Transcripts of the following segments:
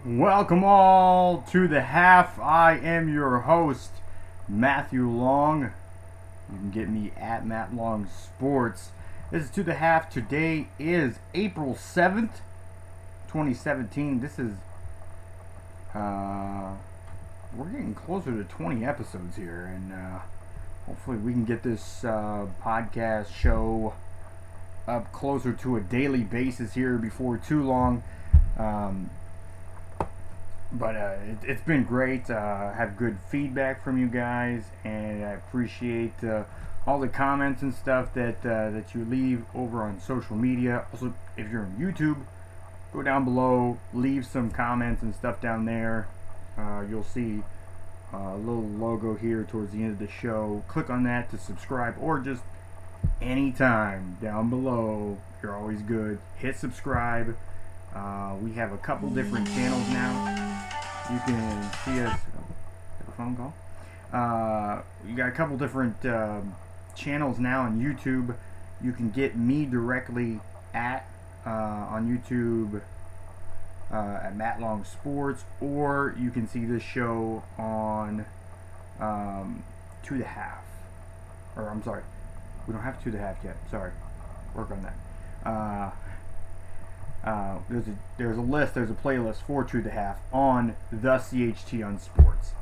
Welcome all to the half. I am your host, Matthe Long. You can get me at Matthe Long Sports. This is To the Half. Today is April 7th, 2017. This is, we're getting closer to 20 episodes here, and hopefully we can get this podcast show up closer to a daily basis here before too long. But it's been great. Have good feedback from you guys, and I appreciate all the comments and stuff that you leave over on social media. Also, if you're on YouTube, go down below, leave some comments and stuff down there. You'll see a little logo here towards the end of the show. Click on that to subscribe, or just anytime down below. You're always good. Hit subscribe. We have a couple different channels now. You can see us. A phone call. You got a couple different channels now on YouTube. You can get me directly on YouTube at Matthe Long Sports, or you can see this show on To the Half. Or I'm sorry, we don't have To the Half yet. Sorry, work on that. There's a list, there's a playlist for To the Half on the CHT on Sports.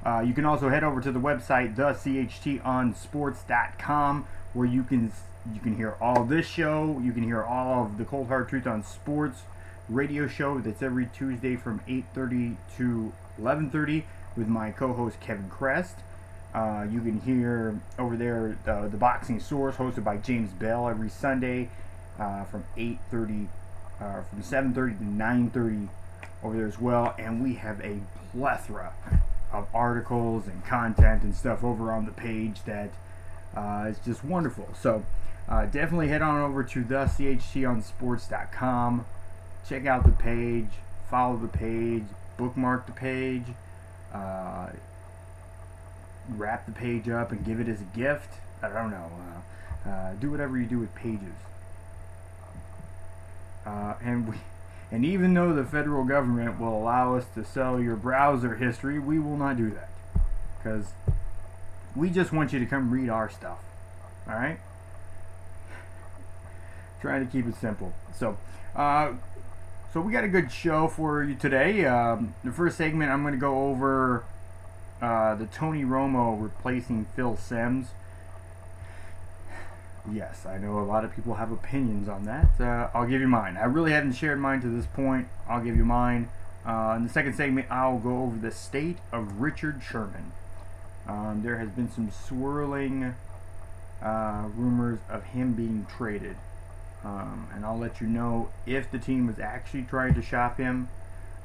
You can also head over to the website thechtonsports.com, where you can hear all this show. You can hear all of the Cold Hard Truth on Sports radio show that's every Tuesday from 8:30 to 11:30 with my co-host Kevin Crest. You can hear over there the Boxing Source, hosted by James Bell, every Sunday from 8:30. From 7:30 to 9:30 over there as well, and we have a plethora of articles and content and stuff over on the page that is just wonderful. So definitely head on over to thechtonsports.com, check out the page, follow the page, bookmark the page, wrap the page up and give it as a gift. I don't know. Do whatever you do with pages. And even though the federal government will allow us to sell your browser history, we will not do that, because we just want you to come read our stuff. All right? Trying to keep it simple. So we got a good show for you today. The first segment, I'm going to go over the Tony Romo replacing Phil Simms. Yes, I know a lot of people have opinions on that. I'll give you mine. I really haven't shared mine to this point. I'll give you mine. In the second segment, I'll go over the state of Richard Sherman. There has been some swirling rumors of him being traded. And I'll let you know if the team was actually trying to shop him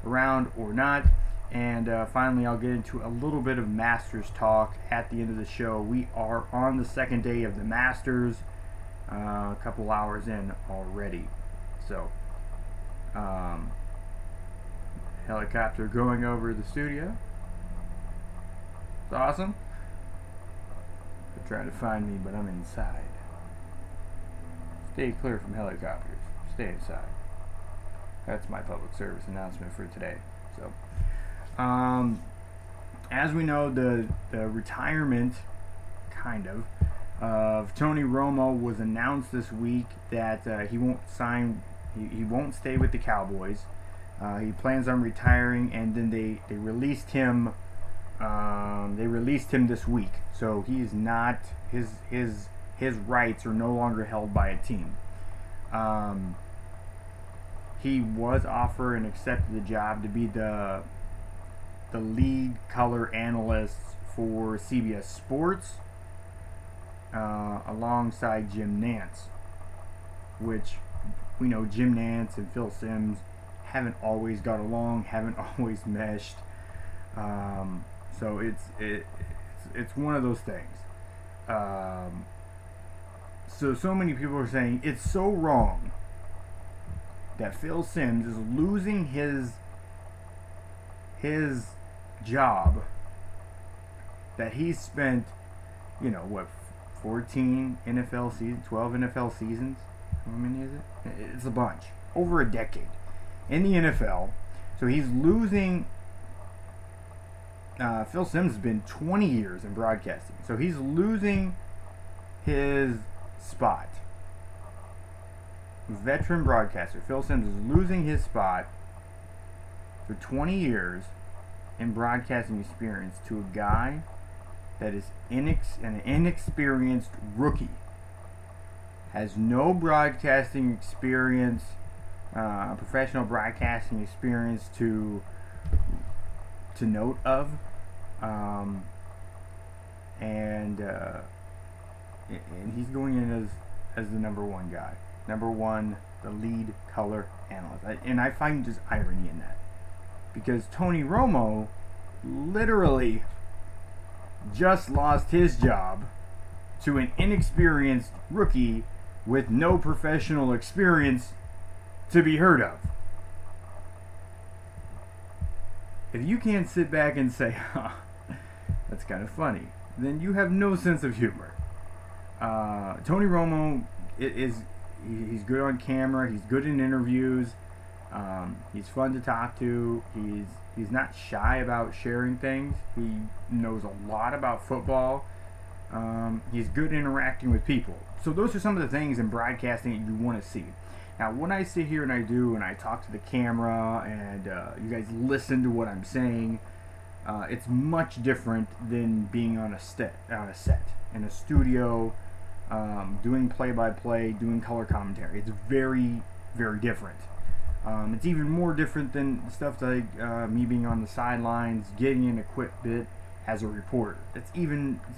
around or not. And finally, I'll get into a little bit of Masters talk at the end of the show. We are on the second day of the Masters, a couple hours in already. So, helicopter going over the studio. It's awesome. They're trying to find me, but I'm inside. Stay clear from helicopters. Stay inside. That's my public service announcement for today. So, as we know, the retirement, kind of Tony Romo was announced this week that he won't sign, he won't stay with the Cowboys. He plans on retiring, and then they released him. They released him this week, so he's not, his rights are no longer held by a team. He was offered and accepted the job to be the lead color analyst for CBS Sports, alongside Jim Nantz, which we know Jim Nantz and Phil Simms haven't always got along, haven't always meshed. So it's one of those things. So many people are saying it's so wrong that Phil Simms is losing his job that he's spent, 14 NFL seasons, 12 NFL seasons. How many is it? It's a bunch. Over a decade in the NFL, So he's losing. Phil Simms has been 20 years in broadcasting, so he's losing his spot. Veteran broadcaster Phil Simms is losing his spot for 20 years in broadcasting experience to a guy that is an inexperienced rookie, has no broadcasting experience, professional broadcasting experience to note of, and he's going in as the number one guy, the lead color analyst, and I find just irony in that, because Tony Romo literally just lost his job to an inexperienced rookie with no professional experience to be heard of. If you can't sit back and say, that's kind of funny, then you have no sense of humor. Tony Romo he's good on camera, he's good in interviews, he's fun to talk to, he's not shy about sharing things, he knows a lot about football, he's good interacting with people. So those are some of the things in broadcasting that you want to see. Now, when I sit here and I talk to the camera and you guys listen to what I'm saying, it's much different than being on a set in a studio, doing play-by-play, doing color commentary. It's very, very different. It's even more different than stuff like me being on the sidelines, getting an equipment as a reporter. It's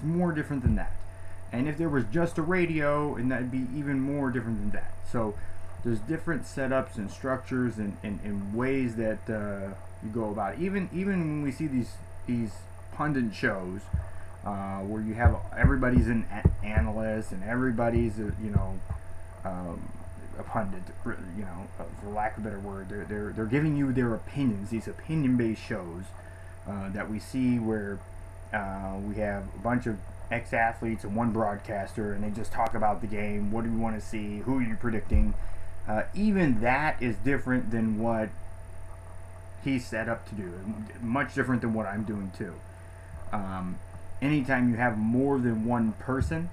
more different than that. And if there was just a radio, and that'd be even more different than that. So there's different setups and structures and ways that you go about it. Even when we see these pundit shows where you have everybody's an analyst and everybody's a pundit, for lack of a better word, they're giving you their opinions. These opinion-based shows that we see where we have a bunch of ex-athletes and one broadcaster, and they just talk about the game. What do you want to see? Who are you predicting? Even that is different than what he's set up to do. Much different than what I'm doing too. Anytime you have more than one person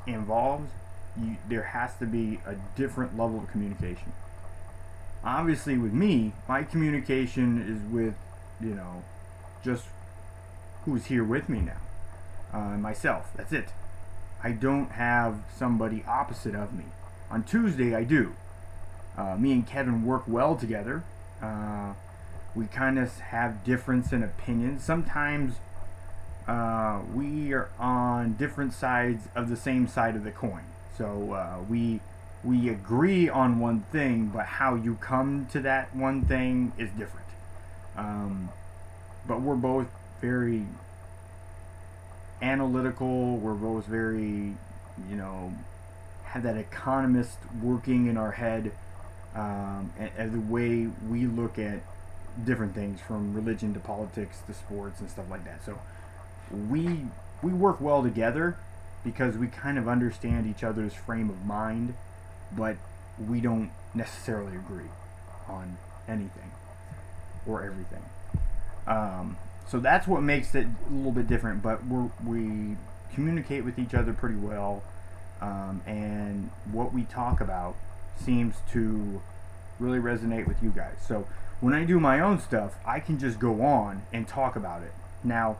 involved, there has to be a different level of communication. Obviously with me, my communication is with, just who's here with me now. Myself, that's it. I don't have somebody opposite of me. On Tuesday, I do. Me and Kevin work well together. We kind of have difference in opinions. Sometimes we are on different sides of the same side of the coin. So we agree on one thing, but how you come to that one thing is different. But we're both very analytical. We're both very, have that economist working in our head, and the way we look at different things, from religion to politics to sports and stuff like that. So we work well together because we kind of understand each other's frame of mind, but we don't necessarily agree on anything or everything. So that's what makes it a little bit different, but we communicate with each other pretty well, and what we talk about seems to really resonate with you guys. So when I do my own stuff, I can just go on and talk about it. Now,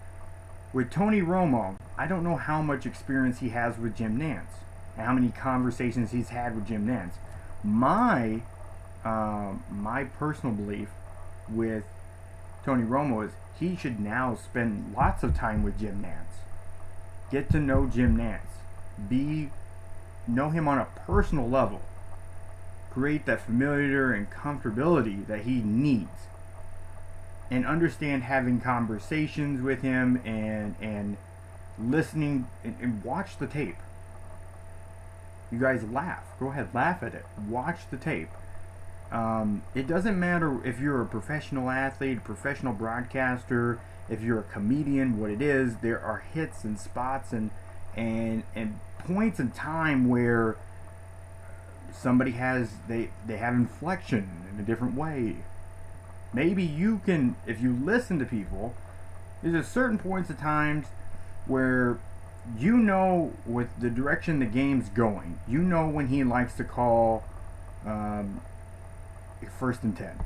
with Tony Romo, I don't know how much experience he has with Jim Nantz and how many conversations he's had with Jim Nantz. My personal belief with Tony Romo is he should now spend lots of time with Jim Nantz. Get to know Jim Nantz. Know him on a personal level. Create that familiarity and comfortability that he needs. And understand having conversations with him and listening and watch the tape. You guys laugh. Go ahead, laugh at it. Watch the tape. It doesn't matter if you're a professional athlete, a professional broadcaster, if you're a comedian, what it is. There are hits and spots and points in time where somebody they have inflection in a different way. maybe you can, if you listen to people, there's a certain points of times where you know with the direction the game's going, you know when he likes to call first and 10.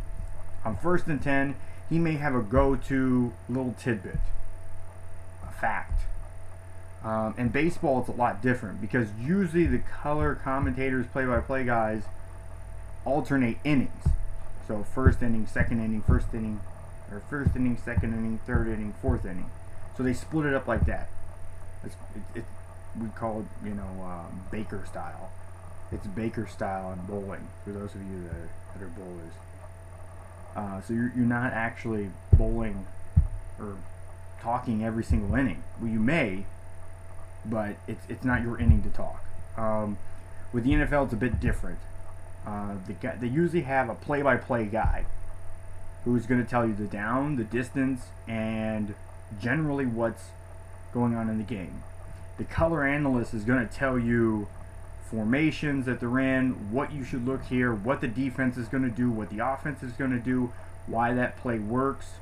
On first and 10, he may have a go-to little tidbit, a fact. In baseball, it's a lot different because usually the color commentators, play-by-play guys, alternate innings. So first inning, second inning, first inning, second inning, third inning, fourth inning. So they split it up like that. We call it, Baker style. It's Baker style in bowling for those of you that are bowlers. So you're not actually bowling or talking every single inning. Well, you may, but it's not your inning to talk. With the NFL, it's a bit different. They usually have a play-by-play guy who's going to tell you the down, the distance, and generally what's going on in the game. The color analyst is going to tell you formations that they're in, what you should look here, what the defense is going to do, what the offense is going to do, why that play works.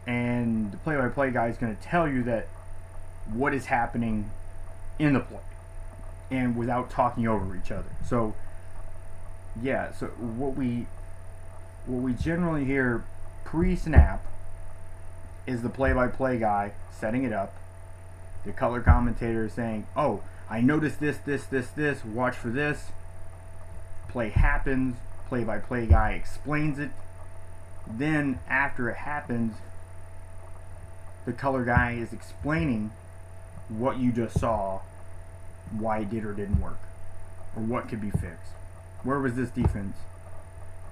And the play-by-play guy is going to tell you that what is happening in the play and without talking over each other. So so what we generally hear pre-snap is the play-by-play guy setting it up, the color commentator saying, oh, I noticed this, watch for this. Play happens, play-by-play guy explains it. Then after it happens, the color guy is explaining what you just saw, why it did or didn't work, or what could be fixed. Where was this defense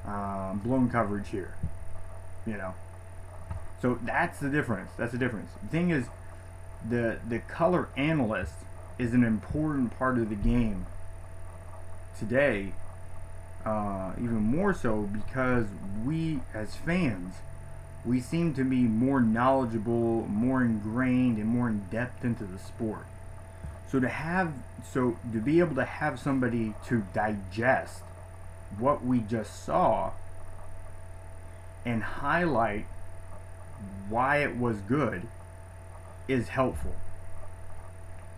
blown coverage here? So that's the difference. The thing is, the color analyst is an important part of the game today, even more so because we as fans, we seem to be more knowledgeable, more ingrained, and more in depth into the sport. So to be able to have somebody to digest what we just saw and highlight why it was good is helpful.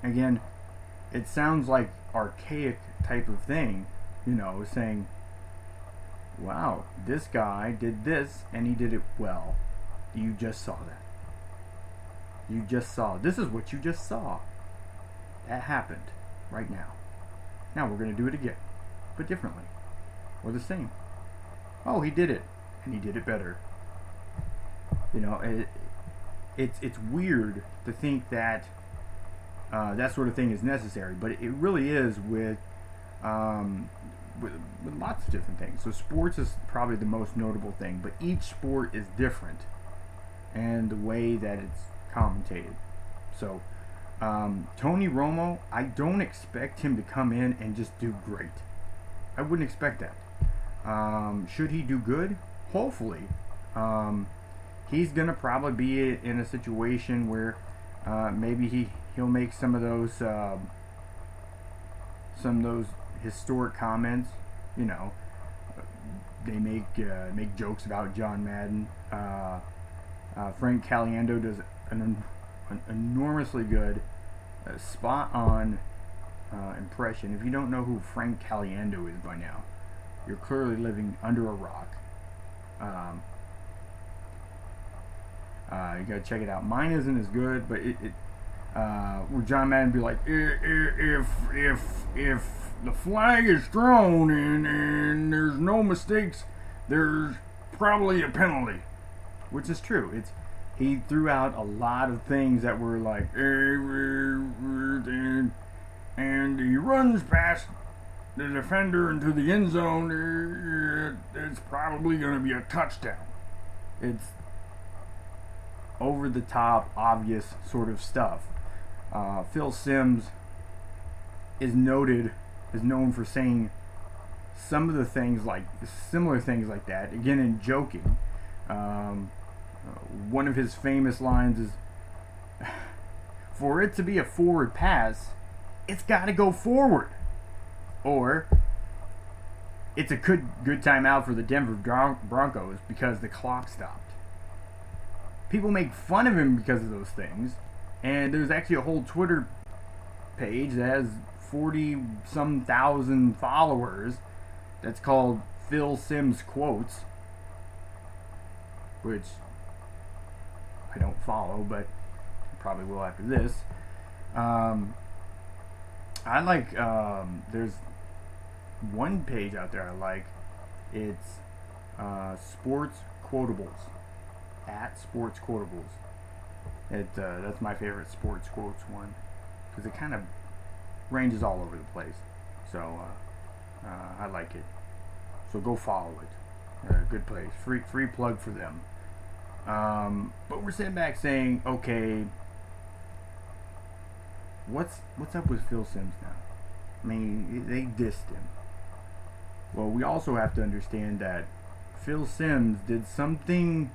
Again, it sounds like archaic type of thing, saying, wow, this guy did this and he did it well. You just saw that. This is what you just saw. That happened right now. Now we're going to do it again, but differently, or the same. Oh, he did it, and he did it better. It's weird to think that that sort of thing is necessary, but it really is with lots of different things. So sports is probably the most notable thing, but each sport is different, and the way that it's commentated. So Tony Romo, I don't expect him to come in and just do great. I wouldn't expect that. Should he do good? Hopefully. He's going to probably be in a situation where maybe he'll make some of those historic comments. They make jokes about John Madden. Frank Caliendo does an enormously good, spot-on impression. If you don't know who Frank Caliendo is by now, you're clearly living under a rock. You gotta check it out. Mine isn't as good, but where John Madden be like, if the flag is thrown and there's no mistakes, there's probably a penalty, which is true. He threw out a lot of things that were like, and he runs past the defender into the end zone. It's probably going to be a touchdown. It's over the top, obvious sort of stuff. Phil Simms is known for saying some of the things similar things like that, again in joking. One of his famous lines is, for it to be a forward pass, it's got to go forward. Or, it's a good time out for the Denver Broncos because the clock stopped. People make fun of him because of those things, and there's actually a whole Twitter page that has 40-some thousand followers that's called Phil Simms Quotes, which I don't follow, but I probably will after this. I like, there's one page out there I like. It's Sports Quotables, at Sports Quotables. That's my favorite sports quotes one, because it kind of ranges all over the place. So I like it. So go follow it. Good place. Free plug for them. But we're sitting back saying, okay, what's up with Phil Simms now? I mean, they dissed him. Well, we also have to understand that Phil Simms did something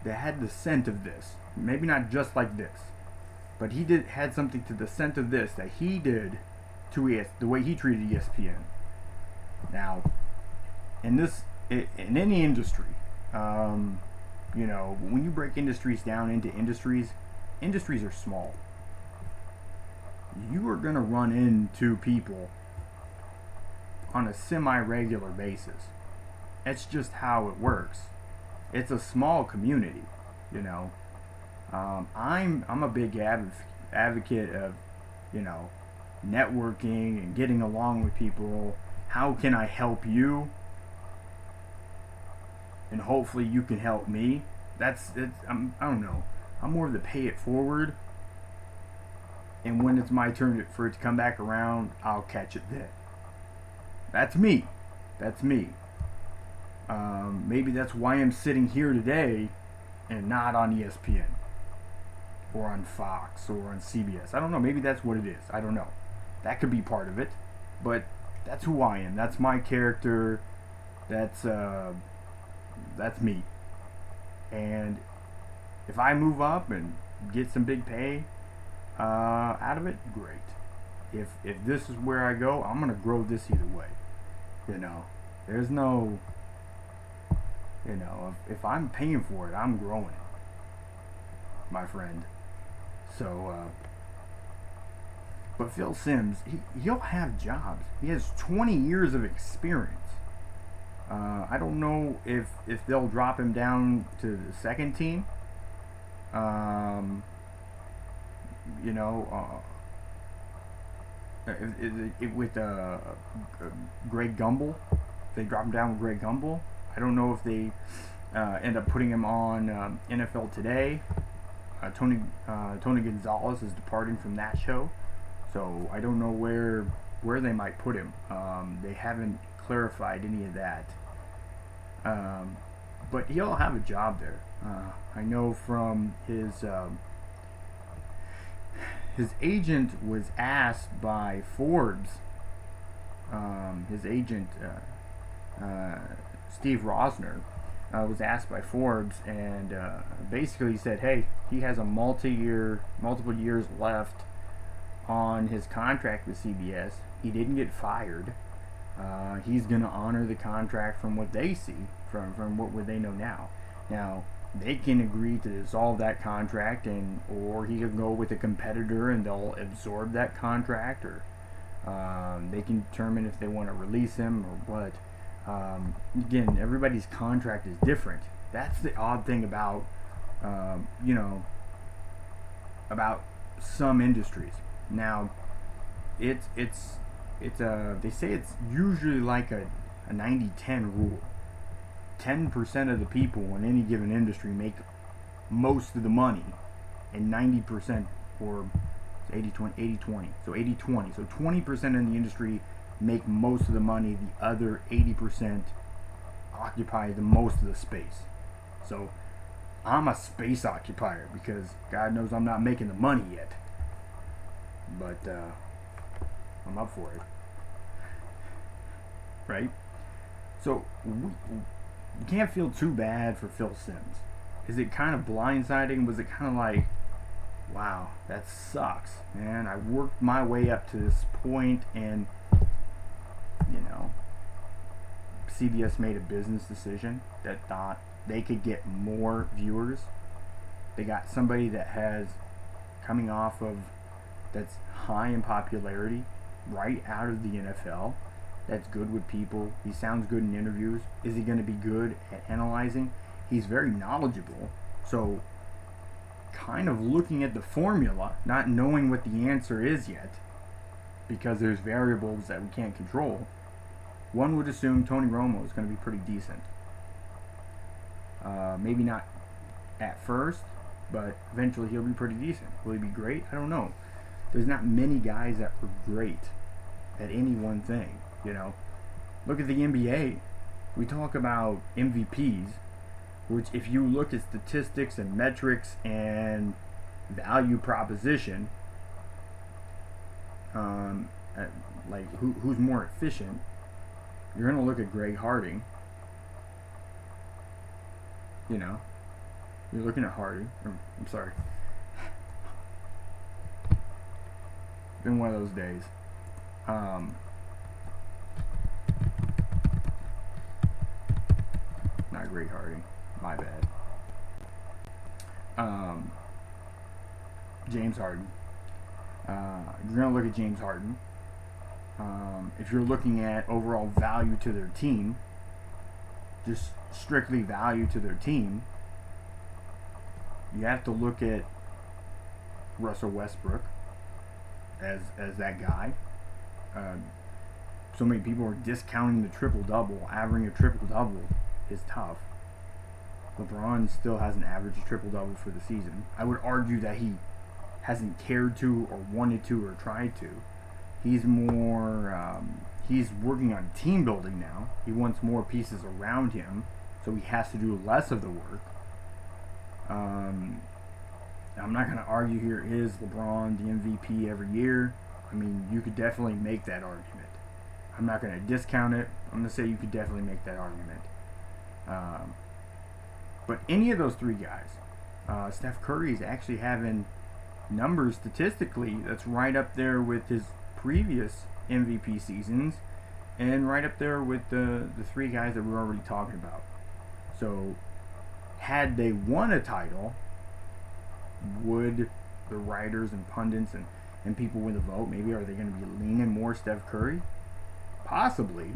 that had the scent of this. Maybe not just like this, but he had something to the scent of this that he did to the way he treated ESPN. Now, in any industry, when you break industries down into industries are small. You are going to run into people on a semi-regular basis. It's just how it works. It's a small community, I'm a big advocate of, networking and getting along with people. How can I help you? And hopefully you can help me. I don't know. I'm more of the pay it forward. And when it's my turn for it to come back around, I'll catch it then. That's me. Maybe that's why I'm sitting here today and not on ESPN or on Fox or on CBS. I don't know. Maybe that's what it is. I don't know. That could be part of it. But that's who I am. That's my character. That's me. And if I move up and get some big pay out of it, great. If this is where I go, I'm gonna grow this either way. There's no, if I'm paying for it, I'm growing it, my friend. So, but Phil Simms, he'll have jobs. He has 20 years of experience. I don't know if they'll drop him down to the second team. With Greg Gumbel, they drop him down with Greg Gumbel. I don't know if they end up putting him on NFL Today. Tony Gonzalez is departing from that show, so I don't know where they might put him. They haven't clarified any of that. But he'll have a job there. I know from his agent was asked by Forbes. His agent, Steve Rosner, was asked by Forbes, and basically he said, hey, he has a multiple years left on his contract with CBS. He didn't get fired. He's going to honor the contract from what they see, from what they know now. Now, they can agree to dissolve that contract, or he can go with a competitor and they'll absorb that contract, or they can determine if they want to release him or what. Again, everybody's contract is different. That's the odd thing about about some industries. Now, they say it's usually like a 90-10 rule. 10% of the people in any given industry make most of the money, and 90%, or 80-20, so 80-20. So 20% in the industry make most of the money, the other 80% occupy the most of the space. So I'm a space occupier because God knows I'm not making the money yet. But I'm up for it. Right? So we can't feel too bad for Phil Simms. Is it kind of blindsiding? Was it kind of like, wow, that sucks, man. I worked my way up to this point, and CBS made a business decision that thought they could get more viewers. They got somebody that has coming off of that's high in popularity right out of the NFL. That's good with people. He sounds good in interviews. Is he going to be good at analyzing? He's very knowledgeable. So kind of looking at the formula, not knowing what the answer is yet, because there's variables that we can't control, one would assume Tony Romo is going to be pretty decent. Maybe not at first, but eventually he'll be pretty decent. Will he be great? I don't know. There's not many guys that are great at any one thing, you know. Look at the NBA. We talk about MVPs, which if you look at statistics and metrics and value proposition, like who's more efficient, you're going to look at Greg Harding. You know, you're looking at Harding. I'm sorry. Been one of those days. Not Greg Harding. My bad. James Harden. You're going to look at James Harden. If you're looking at overall value to their team, just strictly value to their team, you have to look at Russell Westbrook as that guy. So many people are discounting the triple-double. Averaging a triple-double is tough. LeBron still hasn't averaged a triple-double for the season. I would argue that he hasn't cared to or wanted to or tried to. He's more, he's working on team building now. He wants more pieces around him, so he has to do less of the work. I'm not going to argue here, is LeBron the MVP every year? I mean, you could definitely make that argument. I'm not going to discount it. I'm going to say you could definitely make that argument. But any of those three guys, Steph Curry is actually having numbers statistically that's right up there with his previous MVP seasons and right up there with the three guys that we're already talking about. So had they won a title, would the writers and pundits and people with a vote, maybe are they going to be leaning more Steph Curry? Possibly.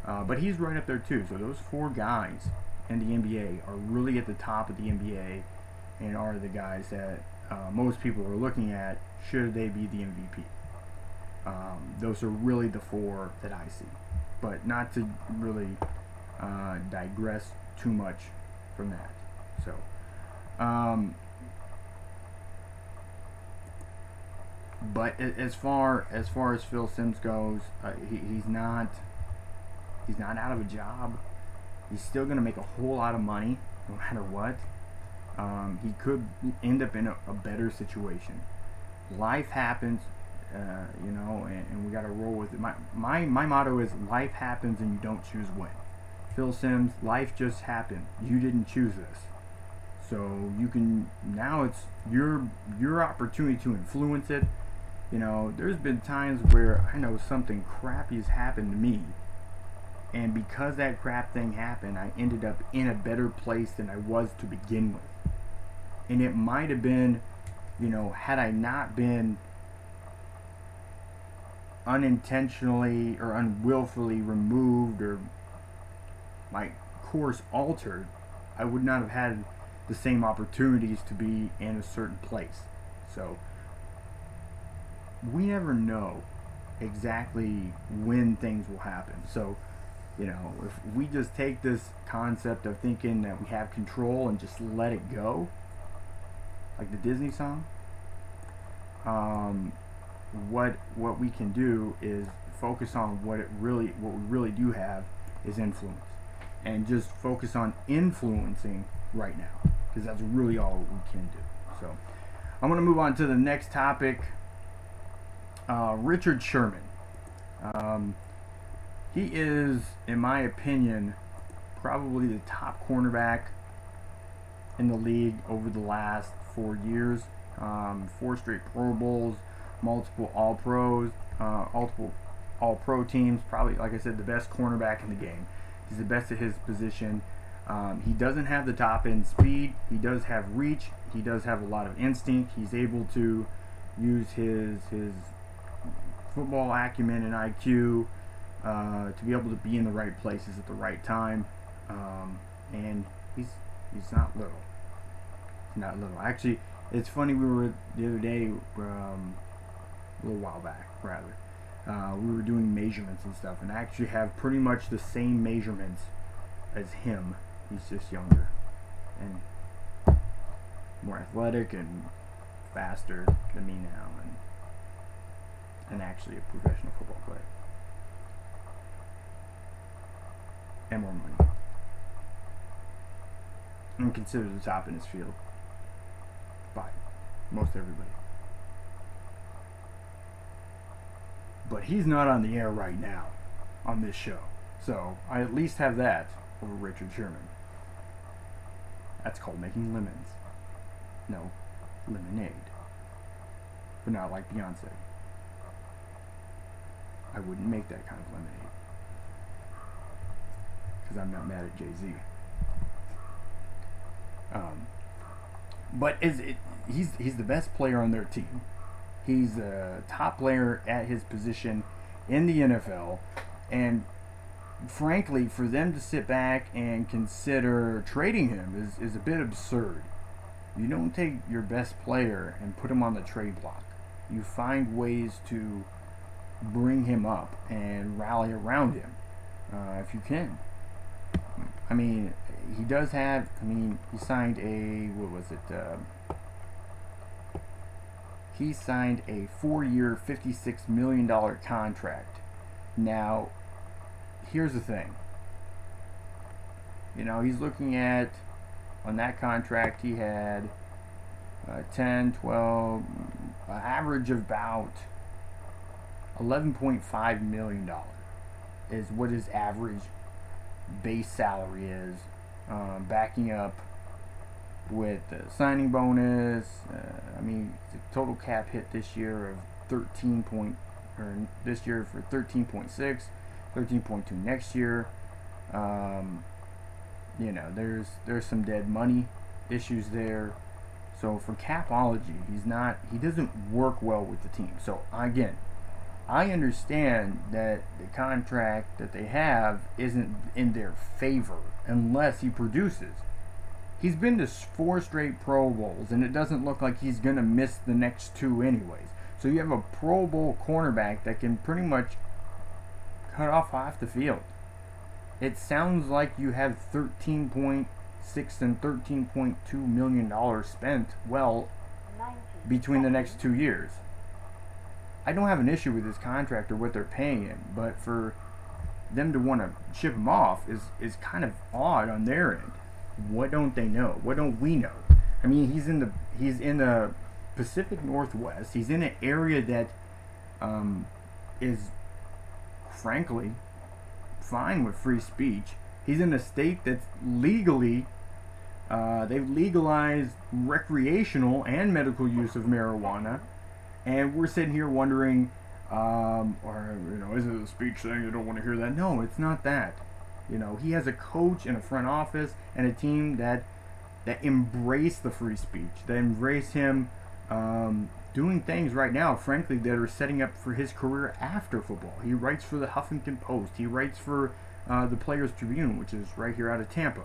But he's right up there too. So those four guys in the NBA are really at the top of the NBA and are the guys that most people are looking at, should they be the MVP. Those are really the four that I see. But not to really digress too much from that. So, but as far as Phil Simms goes, he's not out of a job. He's still going to make a whole lot of money no matter what. He could end up in a better situation. Life happens, you know, and we got to roll with it. My motto is life happens and you don't choose when. Phil Simms, life just happened. You didn't choose this. So you can, now it's your opportunity to influence it. You know, there's been times where I know something crappy has happened to me, and because that crap thing happened, I ended up in a better place than I was to begin with. And it might have been, you know, had I not been unintentionally or unwillfully removed or my course altered, I would not have had the same opportunities to be in a certain place. So we never know exactly when things will happen. So, you know, if we just take this concept of thinking that we have control and just let it go, like the Disney song, what we can do is focus on what we really do have is influence, and just focus on influencing right now, because that's really all we can do. So I'm going to move on to the next topic. Richard Sherman. He is, in my opinion, probably the top cornerback in the league over the last 4 years. 4 straight Pro Bowls, multiple All-Pros, multiple All-Pro teams. Probably, like I said, the best cornerback in the game. He's the best at his position. He doesn't have the top end speed. He does have reach. He does have a lot of instinct. He's able to use his football acumen and IQ to be able to be in the right places at the right time. And he's not little. He's not little. Actually, it's funny. We were the other day, a little while back, rather. We were doing measurements and stuff, and I actually have pretty much the same measurements as him. He's just younger and more athletic and faster than me now, and actually a professional football player. And more money. And considered the top in his field by most everybody. But he's not on the air right now on this show. So I at least have that over Richard Sherman. That's called making lemons. No, lemonade. But not like Beyonce. I wouldn't make that kind of lemonade. Because I'm not mad at Jay-Z. But he's the best player on their team. He's a top player at his position in the NFL. And frankly, for them to sit back and consider trading him is a bit absurd. You don't take your best player and put him on the trade block. You find ways to bring him up and rally around him if you can. I mean, he does have, he signed he signed a 4-year, $56 million contract. Now, here's the thing. He's looking at, on that contract, he had 10, 12, an average of about $11.5 million is what his average base salary is, backing up with the signing bonus. The total cap hit this year of 13.6, 13.2 next year. There's some dead money issues there. So for capology, he doesn't work well with the team. So again, I understand that the contract that they have isn't in their favor unless he produces. He's been to 4 straight Pro Bowls, and it doesn't look like he's going to miss the next 2 anyways. So you have a Pro Bowl cornerback that can pretty much cut off half the field. It sounds like you have $13.6 and $13.2 million spent, between the next 2 years. I don't have an issue with his contract or what they're paying him, but for them to want to ship him off is kind of odd on their end. What don't they know? What don't we know? He's in the Pacific Northwest. He's in an area that is frankly fine with free speech. He's in a state that's legally they've legalized recreational and medical use of marijuana, and we're sitting here wondering, is it a speech thing? You don't want to hear that? No, it's not that. He has a coach and a front office and a team that embrace the free speech, that embrace him doing things right now, frankly, that are setting up for his career after football. He writes for the Huffington Post. He writes for the Players Tribune, which is right here out of Tampa.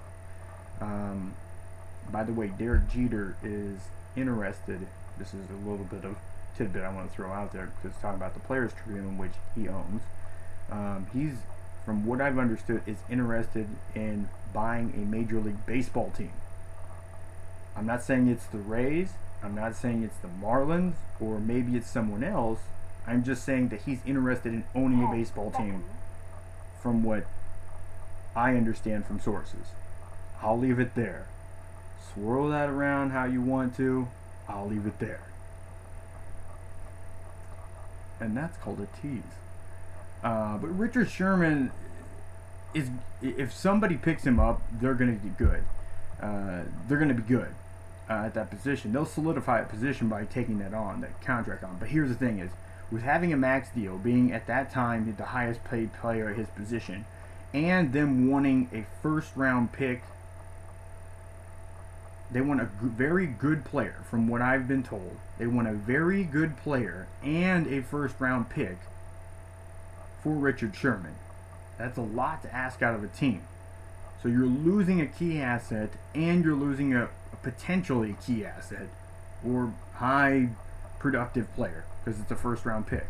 By the way, Derek Jeter is interested. This is a little bit of tidbit I want to throw out there because it's talking about the Players Tribune, which he owns. He's, from what I've understood, is interested in buying a Major League Baseball team. I'm not saying it's the Rays. I'm not saying it's the Marlins, or maybe it's someone else. I'm just saying that he's interested in owning a baseball team, from what I understand from sources. I'll leave it there. Swirl that around how you want to. I'll leave it there. And that's called a tease. But Richard Sherman is, if somebody picks him up, they're going to be good. They're going to be good at that position. They'll solidify a position by taking that contract on. But here's the thing is, with having a max deal, being at that time the highest paid player at his position, and them wanting a first round pick. They want a very good player, from what I've been told. They want a very good player and a first round pick for Richard Sherman. That's a lot to ask out of a team. So you're losing a key asset, and you're losing a potentially key asset or high productive player, because it's a first round pick.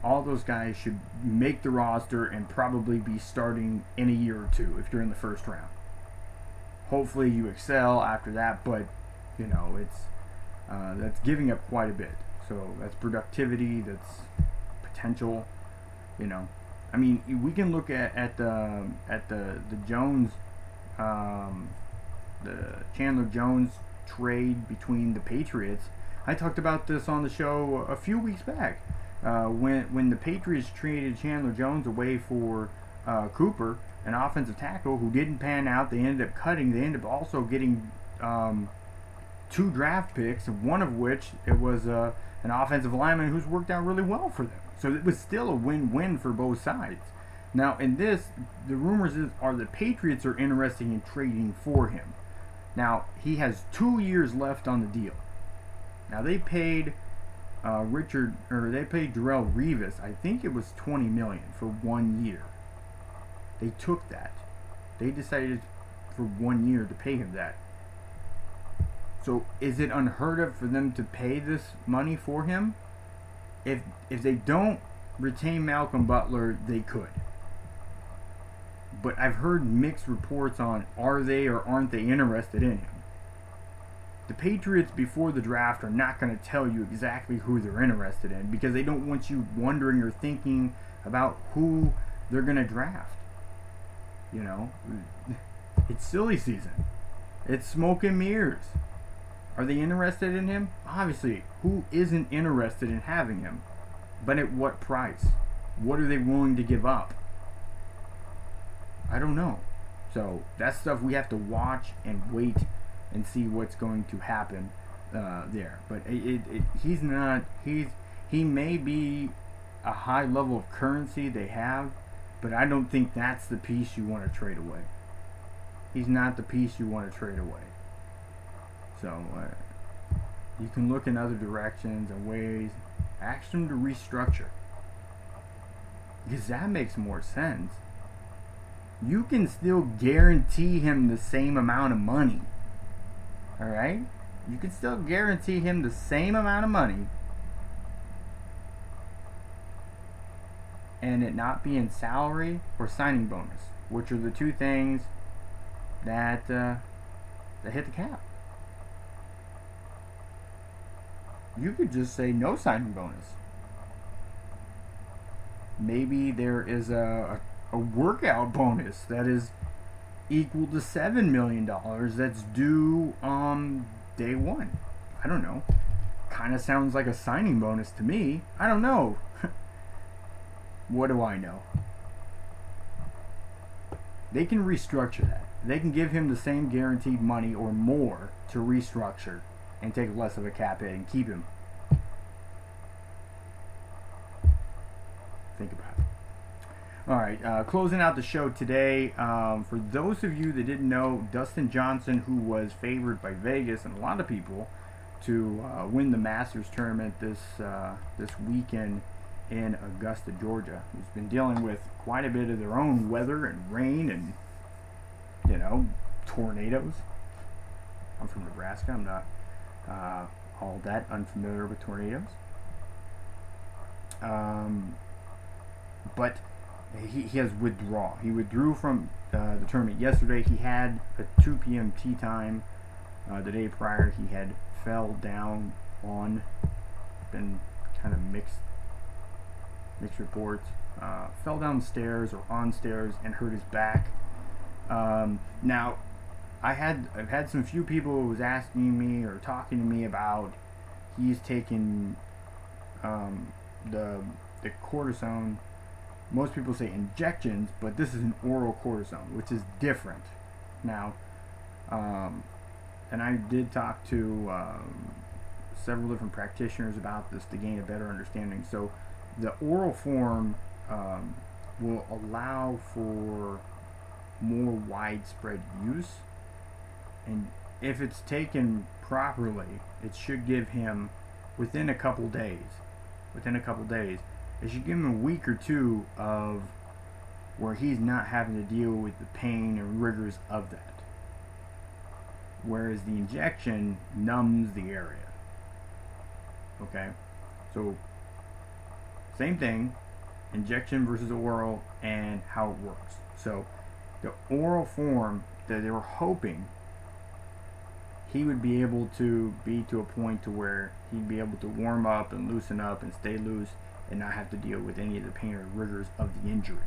All those guys should make the roster and probably be starting in a year or two if you're in the first round. Hopefully you excel after that, but it's that's giving up quite a bit. So that's productivity, that's potential. I mean, we can look at the Jones, the Chandler Jones trade between the Patriots. I talked about this on the show a few weeks back. When the Patriots traded Chandler Jones away for Cooper, an offensive tackle who didn't pan out, they ended up cutting. They ended up also getting 2 draft picks, one of which it was an offensive lineman who's worked out really well for them. So it was still a win-win for both sides. Now, in this, the rumors are the Patriots are interested in trading for him. Now, he has 2 years left on the deal. Now, they paid they paid Darrelle Revis, I think it was $20 million for 1 year. They took that. They decided for 1 year to pay him that. So is it unheard of for them to pay this money for him? If they don't retain Malcolm Butler, they could. But I've heard mixed reports on are they or aren't they interested in him. The Patriots before the draft are not going to tell you exactly who they're interested in, because they don't want you wondering or thinking about who they're going to draft. It's silly season. It's smoke and mirrors. Are they interested in him? Obviously, who isn't interested in having him? But at what price? What are they willing to give up? I don't know. So that's stuff we have to watch and wait and see what's going to happen there. But he may be a high level of currency they have, but I don't think that's the piece you want to trade away. He's not the piece you want to trade away. So you can look in other directions and ways. Ask them to restructure, because that makes more sense. You can still guarantee him the same amount of money. Alright? You can still guarantee him the same amount of money and it not be in salary or signing bonus, which are the two things that hit the cap. You could just say no signing bonus. Maybe there is a workout bonus that is equal to $7 million that's due on day one. I don't know. Kind of sounds like a signing bonus to me. I don't know. What do I know? They can restructure that. They can give him the same guaranteed money or more to restructure and take less of a cap hit and keep him. Think about it. Alright, closing out the show today, for those of you that didn't know, Dustin Johnson, who was favored by Vegas and a lot of people to win the Masters tournament this weekend in Augusta, Georgia, who's been dealing with quite a bit of their own weather and rain and, tornadoes. I'm from Nebraska. I'm not all that unfamiliar with tornadoes. But he has withdrawn. He withdrew from the tournament yesterday. He had a 2 p.m. tee time the day prior. He had fell down on, been kind of mixed reports. Fell down stairs or on stairs and hurt his back. Now, I've had some few people who was asking me or talking to me about he's taken the cortisone. Most people say injections, but this is an oral cortisone, which is different. Now, and I did talk to several different practitioners about this to gain a better understanding. So the oral form will allow for more widespread use, and if it's taken properly, it should give him within a couple days, it should give him a week or two of where he's not having to deal with the pain and rigors of that. Whereas the injection numbs the area. Okay? So, same thing, injection versus oral and how it works. So, the oral form that they were hoping he would be able to be to a point to where he'd be able to warm up and loosen up and stay loose and not have to deal with any of the pain or rigors of the injury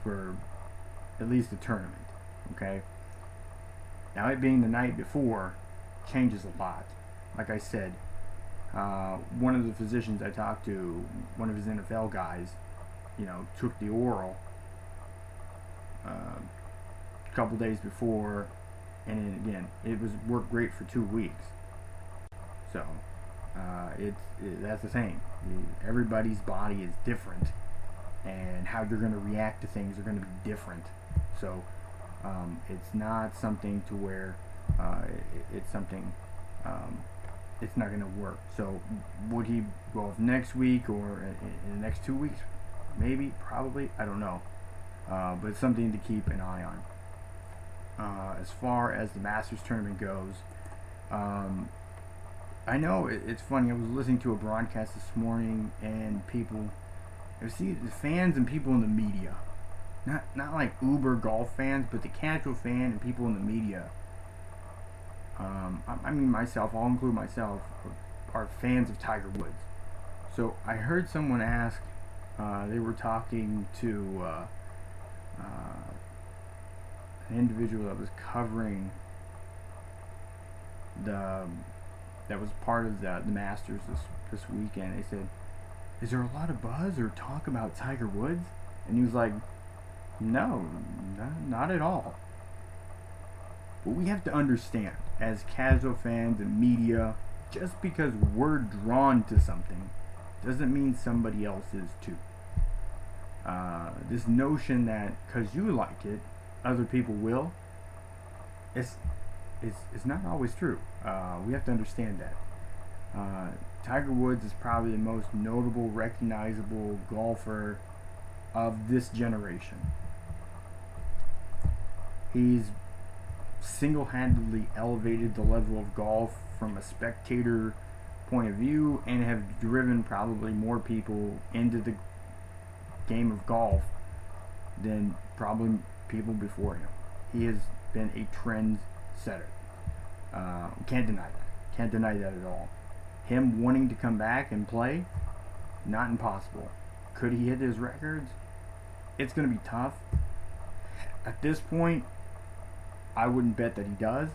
for at least the tournament. Okay? Now, it being the night before changes a lot. Like I said, one of the physicians I talked to, one of his NFL guys, took the oral a couple days before, and then again, it worked great for 2 weeks. So, that's the same. Everybody's body is different, and how you're going to react to things are going to be different. So, it's not something to where it's something it's not going to work. So, would he go off next week or in the next 2 weeks? Maybe, probably, I don't know. But it's something to keep an eye on. As far as the Masters tournament goes, I know it's funny. I was listening to a broadcast this morning, and the fans and people in the media, not like uber golf fans, but the casual fan and people in the media. I mean myself, I'll include myself, are fans of Tiger Woods. So I heard someone ask, they were talking to an individual that was covering that was part of the Masters this weekend. They said, "Is there a lot of buzz or talk about Tiger Woods?" And he was like, "No, not at all." But we have to understand, as casual fans and media, just because we're drawn to something doesn't mean somebody else is too. This notion that because you like it, other people will, it's not always true. We have to understand that. Tiger Woods is probably the most notable, recognizable golfer of this generation. He's single-handedly elevated the level of golf from a spectator point of view and have driven probably more people into the game of golf than probably people before him. He has been a trendsetter. Can't deny that. Can't deny that at all. Him wanting to come back and play, not impossible. Could he hit his records? It's going to be tough. At this point, I wouldn't bet that he does.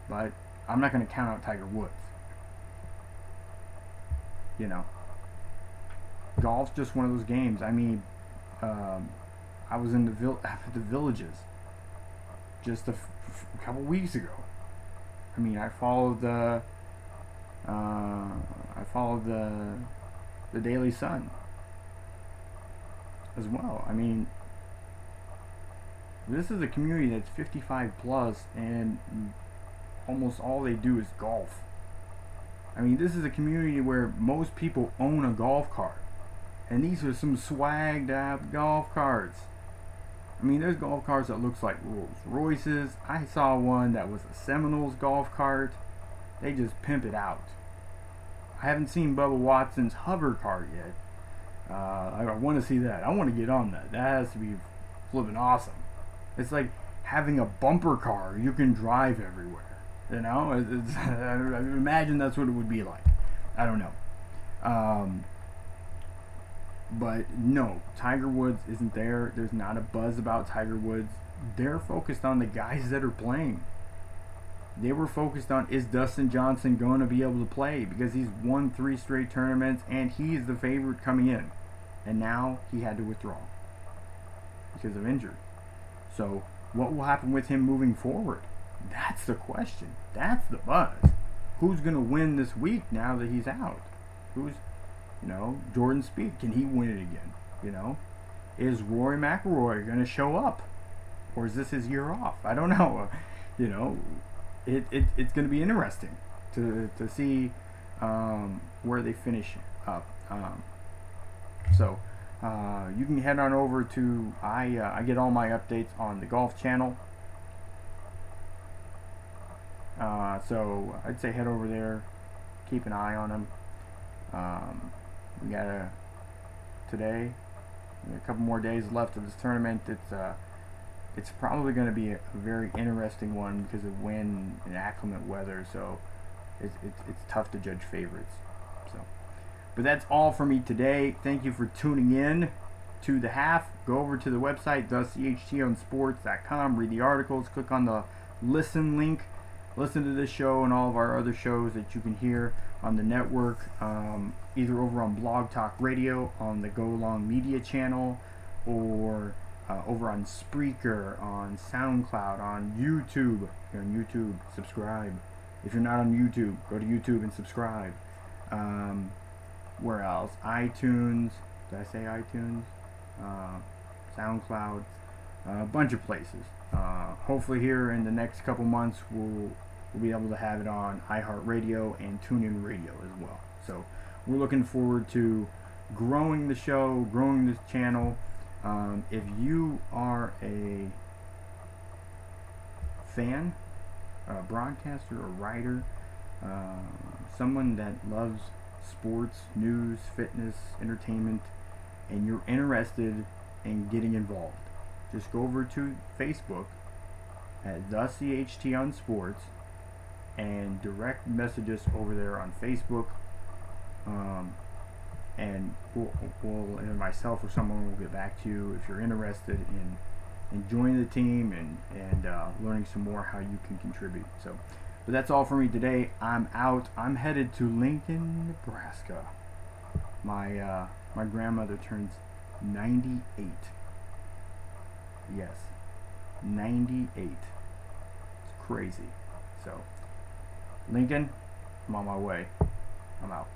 But I'm not going to count out Tiger Woods. Golf's just one of those games. I mean, I was in the Villages just a couple weeks ago. I mean, I followed the Daily Sun as well. I mean, this is a community that's 55 plus, and almost all they do is golf. I mean, this is a community where most people own a golf cart, and these are some swagged up golf carts. I mean, there's golf carts that looks like Rolls Royces. I saw one that was a Seminoles golf cart. They just pimp it out. I haven't seen Bubba Watson's hover cart yet. I want to see that. I want to get on that. That has to be flipping awesome. It's like having a bumper car you can drive everywhere. I imagine that's what it would be like. I don't know. But no, Tiger Woods isn't there. There's not a buzz about Tiger Woods. They're focused on the guys that are playing. They were focused on, is Dustin Johnson going to be able to play? Because he's won 3 straight tournaments and he's the favorite coming in. And now he had to withdraw because of injury. So what will happen with him moving forward? That's the question. That's the buzz. Who's going to win this week now that he's out? You know, Jordan Spieth, can he win it again? You know, is Rory McIlroy going to show up, or is this his year off? I don't know. You know, it's going to be interesting to see where they finish up. So you can head on over to I get all my updates on the Golf Channel. So I'd say head over there, keep an eye on them. We got today, a couple more days left of this tournament. It's probably going to be a very interesting one because of wind and acclimate weather. So it's tough to judge favorites. So, but that's all for me today. Thank you for tuning in to the half. Go over to the website, thechtonsports.com. Read the articles. Click on the listen link. Listen to this show and all of our other shows that you can hear on the network, either over on BlogTalkRadio on the GoLong Media Channel, or over on Spreaker, on SoundCloud, on YouTube. If you're on YouTube, subscribe. If you're not on YouTube, go to YouTube and subscribe. Where else? iTunes. Did I say iTunes? SoundCloud. A bunch of places. Hopefully here in the next couple months we'll be able to have it on iHeartRadio and TuneIn Radio as well. So we're looking forward to growing the show, growing this channel. If you are a fan, a broadcaster, a writer, someone that loves sports, news, fitness, entertainment, and you're interested in getting involved, just go over to Facebook at the CHT on Sports and direct message us over there on Facebook, and we'll either myself or someone will get back to you if you're interested in joining the team and learning some more how you can contribute. So, but that's all for me today. I'm out. I'm headed to Lincoln, Nebraska. My grandmother turns 98. Yes, 98. It's crazy. So, Lincoln, I'm on my way. I'm out.